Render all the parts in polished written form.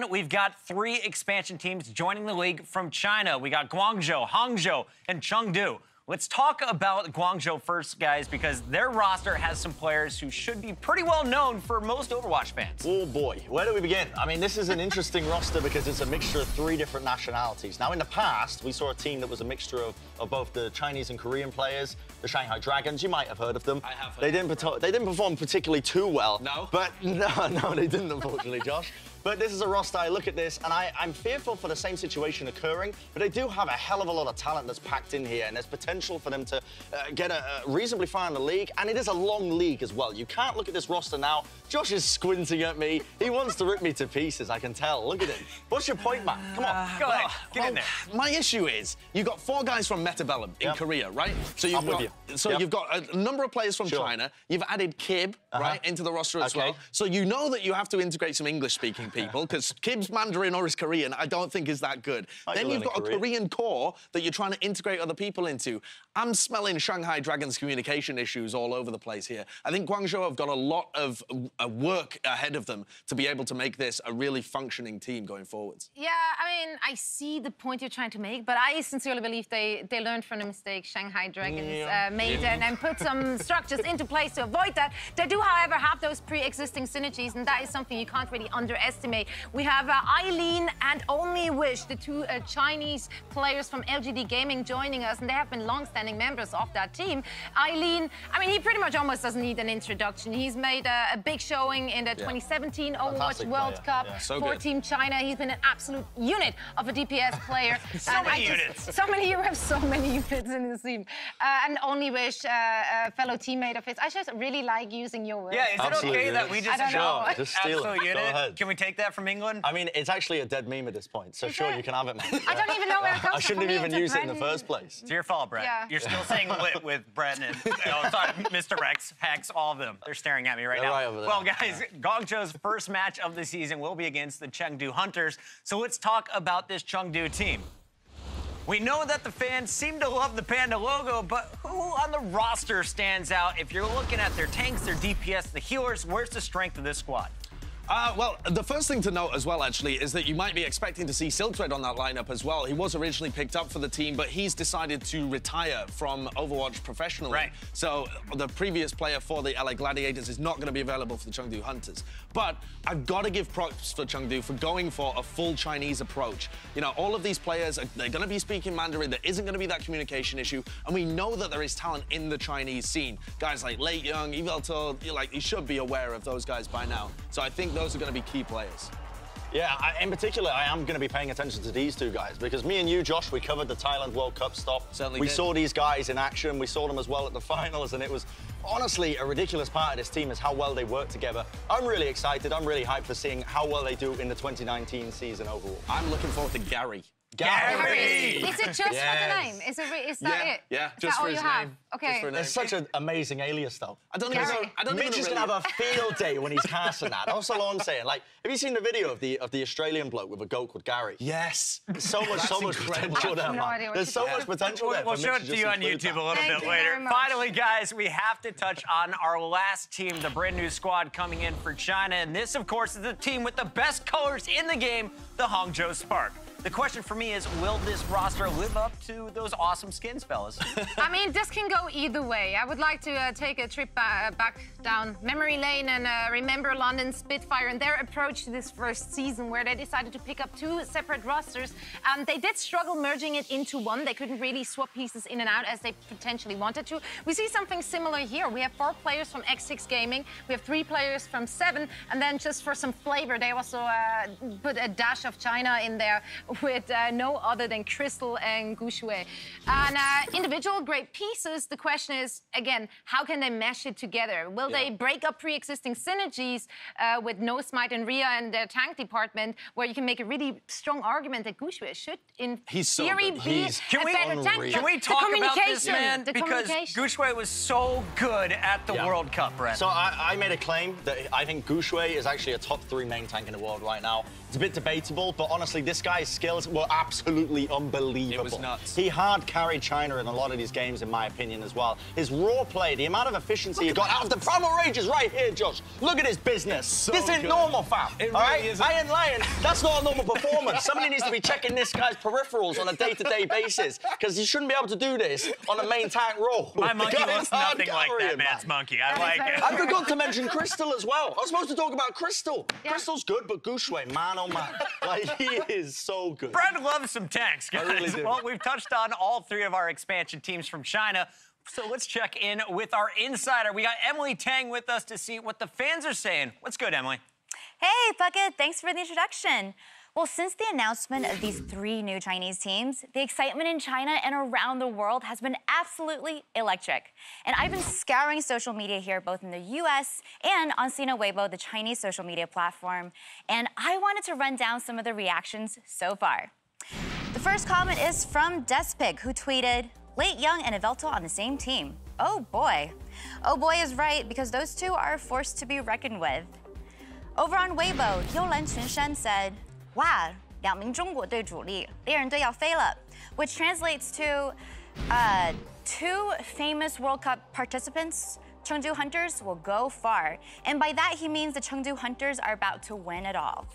We've got 3 expansion teams joining the league from China. We got Guangzhou, Hangzhou, and Chengdu. Let's talk about Guangzhou first, guys, because their roster has some players who should be pretty well known for most Overwatch fans. Oh, boy. Where do we begin? I mean, this is an interesting roster because it's a mixture of 3 different nationalities. Now, in the past, we saw a team that was a mixture of both the Chinese and Korean players, the Shanghai Dragons. You might have heard of them. I have heard They didn't perform particularly too well. No? But no, they didn't, unfortunately, Josh. But this is a roster, I look at this, and I'm fearful for the same situation occurring, but they do have a hell of a lot of talent that's packed in here, and there's potential for them to get reasonably far in the league, and it is a long league as well. You can't look at this roster now. Josh is squinting at me. He wants to rip me to pieces, I can tell. Look at him. What's your point, man? Come on. Go ahead. Get in there. My issue is, you've got 4 guys from Metabellum in Korea, right? So you've got a number of players from China. You've added Kib, right, into the roster as well. So you know that you have to integrate some English-speaking people, because Kib's Mandarin or his Korean, I don't think is that good. Then you've got a Korean core that you're trying to integrate other people into. I'm smelling Shanghai Dragons communication issues all over the place here. I think Guangzhou have got a lot of work ahead of them to be able to make this a really functioning team going forwards. Yeah, I mean, I see the point you're trying to make, but I sincerely believe they learned from the mistake Shanghai Dragons made and put some structures into place to avoid that. They do, however, have those pre-existing synergies, and that is something you can't really underestimate. We have Eileen and Only Wish, the 2 Chinese players from LGD Gaming joining us, and they have been long-standing members of that team. Eileen, I mean, he pretty much almost doesn't need an introduction. He's made a big showing in the 2017 Overwatch World Cup for Team China. He's been an absolute unit of a DPS player. So many units. So many, you have so many units in this team. And Only Wish, a fellow teammate of his. I just really like using your words. Yeah, is it okay that we just just steal it. unit? Can we take that from England? I mean, it's actually a dead meme at this point, so sure, you can have it, man. I don't even know where it comes from. I shouldn't have even used it in the first place. It's your fault, Brett. Yeah. You're still saying lit with Brett and sorry, Mr. Rex, Hex, all of them. They're staring at me right now. Right over there. Well, guys, Guangzhou's first match of the season will be against the Chengdu Hunters. So let's talk about this Chengdu team. We know that the fans seem to love the Panda logo, but who on the roster stands out? If you're looking at their tanks, their DPS, the healers, where's the strength of this squad? Well, the first thing to note as well, actually, is that you might be expecting to see Silkthread on that lineup as well. He was originally picked up for the team, but he's decided to retire from Overwatch professionally. Right. So the previous player for the LA Gladiators is not going to be available for the Chengdu Hunters. But I've got to give props for Chengdu for going for a full Chinese approach. You know, all of these players, they're going to be speaking Mandarin. There isn't going to be that communication issue. And we know that there is talent in the Chinese scene. Guys like Lei Young, Evelto, you should be aware of those guys by now. So I think those are going to be key players. Yeah, in particular, I am going to be paying attention to these 2 guys because me and you, Josh, we covered the Thailand World Cup stop. Certainly we did. saw these guys in action. We saw them as well at the finals, and it was honestly a ridiculous part of this team is how well they work together. I'm really excited. I'm really hyped for seeing how well they do in the 2019 season overall. I'm looking forward to Gary. Gary! Is it just for the name? Is that it? Yeah, Is just that all for his you have? name. Okay. There's such an amazing alias, though. I don't even know. Mitch is going to have a field day when he's casting that. That's all I'm saying. Like, have you seen the video of the Australian bloke with a goat called Gary? Yes. There's so much potential there, man. There's so much potential there. We'll show it to you on YouTube a little bit later. Finally, guys, we have to touch on our last team, the brand new squad coming in for China. And this, of course, is the team with the best colors in the game, the Hangzhou Spark. The question for me is, will this roster live up to those awesome skins, fellas? I mean, this can go either way. I would like to take a trip back down memory lane and remember London Spitfire and their approach to this first season where they decided to pick up 2 separate rosters. They did struggle merging it into one. They couldn't really swap pieces in and out as they potentially wanted to. We see something similar here. We have 4 players from X6 Gaming. We have 3 players from 7. And then just for some flavor, they also put a dash of China in there with no other than Crystal and Gushui. And individual great pieces. The question is, again, how can they mesh it together? Will they break up pre-existing synergies with No Smite and Rhea and their tank department, where you can make a really strong argument that Gushui should, in theory, be a better tank? Can we talk about this, man? Because Gushui was so good at the World Cup, Brett. So I made a claim that I think Gushui is actually a top 3 main tank in the world right now. It's a bit debatable, but honestly, this guy's skills were absolutely unbelievable. It was nuts. He hard carried China in a lot of these games, in my opinion, as well. His raw play, the amount of efficiency he got out of the Primal Rage is right here, Josh. Look at his business. So this ain't good. normal, fam. It all really right? isn't. Iron Lion, that's not a normal performance. Somebody needs to be checking this guy's peripherals on a day-to-day basis, because he shouldn't be able to do this on a main tank role. My monkey The guy looks is hard nothing like carrying, that man's man. monkey. I like it. I forgot to mention Crystal as well. I was supposed to talk about Crystal. Yeah. Crystal's good, but Gushue, man, oh man. Like, he is so good. Brad loves some tanks, guys. I really do. Well, we've touched on all three of our expansion teams from China. So let's check in with our insider. We got Emily Tang with us to see what the fans are saying. What's good, Emily? Hey, Bucket, thanks for the introduction. Well, since the announcement of these 3 new Chinese teams, the excitement in China and around the world has been absolutely electric. And I've been scouring social media here, both in the US and on Sina Weibo, the Chinese social media platform, and I wanted to run down some of the reactions so far. The first comment is from Despig, who tweeted, Late Young and Evelto on the same team. Oh boy. Oh boy is right, because those two are a force to be reckoned with. Over on Weibo, Youlan Qunshan said, Wow, 2名中国队主力，猎人队要飞了, which translates to 2 famous World Cup participants, Chengdu Hunters, will go far. And by that, he means the Chengdu Hunters are about to win it all.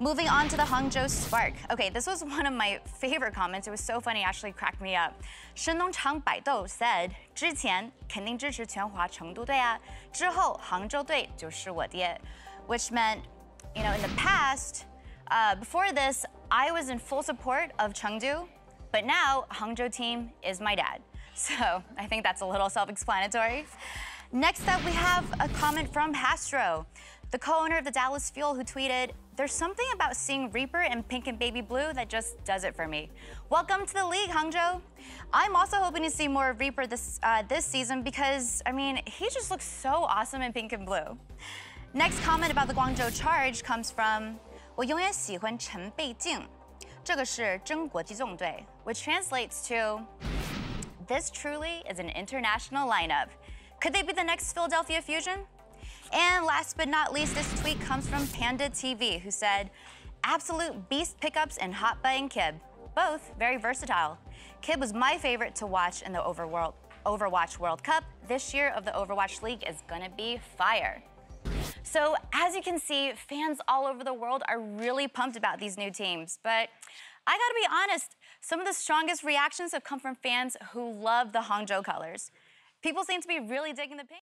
Moving on to the Hangzhou Spark. Okay, this was one of my favorite comments. It was so funny, actually cracked me up. 神农尝百豆 said, 之前肯定支持全华成都队啊，之后杭州队就是我爹, which meant, you know, in the past, before this, I was in full support of Chengdu, but now Hangzhou team is my dad. So I think that's a little self-explanatory. Next up, we have a comment from Hastro, the co-owner of the Dallas Fuel, who tweeted, There's something about seeing Reaper in pink and baby blue that just does it for me. Welcome to the league, Hangzhou. I'm also hoping to see more of Reaper this season because, I mean, he just looks so awesome in pink and blue. Next comment about the Guangzhou Charge comes from 我永远喜欢陈贝静，这个是真国际纵队, which translates to This truly is an international lineup. Could they be the next Philadelphia Fusion? And last but not least, this tweet comes from Panda TV, who said, Absolute beast pickups in Hotba and Kib, both very versatile. Kib was my favorite to watch in the Overwatch World Cup. This year of the Overwatch League is gonna be fire. So as you can see, fans all over the world are really pumped about these new teams. But I gotta be honest, some of the strongest reactions have come from fans who love the Hangzhou colors. People seem to be really digging the pink.